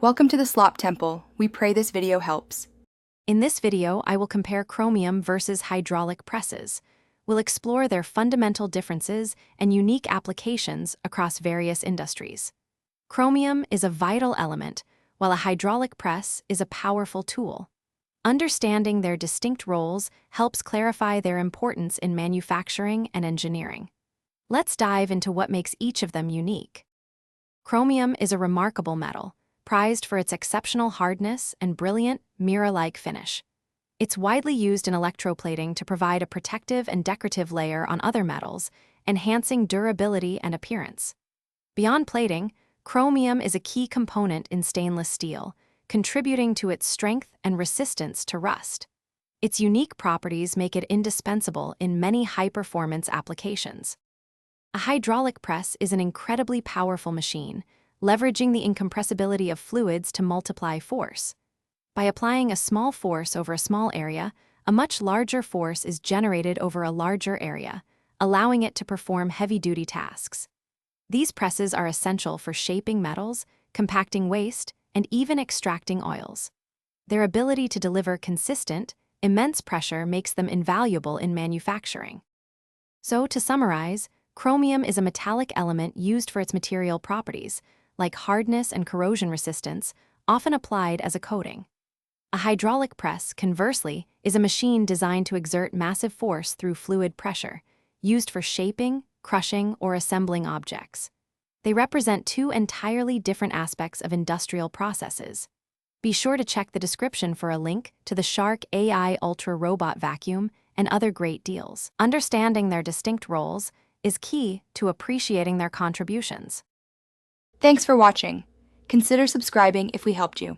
Welcome to the Slop Temple. We pray this video helps. In this video, I will compare chromium versus hydraulic presses. We'll explore their fundamental differences and unique applications across various industries. Chromium is a vital element, while a hydraulic press is a powerful tool. Understanding their distinct roles helps clarify their importance in manufacturing and engineering. Let's dive into what makes each of them unique. Chromium is a remarkable metal, prized for its exceptional hardness and brilliant, mirror-like finish. It's widely used in electroplating to provide a protective and decorative layer on other metals, enhancing durability and appearance. Beyond plating, chromium is a key component in stainless steel, contributing to its strength and resistance to rust. Its unique properties make it indispensable in many high-performance applications. A hydraulic press is an incredibly powerful machine, leveraging the incompressibility of fluids to multiply force. By applying a small force over a small area, a much larger force is generated over a larger area, allowing it to perform heavy-duty tasks. These presses are essential for shaping metals, compacting waste, and even extracting oils. Their ability to deliver consistent, immense pressure makes them invaluable in manufacturing. So, to summarize, chromium is a metallic element used for its material properties, like hardness and corrosion resistance, often applied as a coating. A hydraulic press, conversely, is a machine designed to exert massive force through fluid pressure, used for shaping, crushing, or assembling objects. They represent two entirely different aspects of industrial processes. Be sure to check the description for a link to the Shark AI Ultra Robot Vacuum and other great deals. Understanding their distinct roles is key to appreciating their contributions. Thanks for watching. Consider subscribing if we helped you.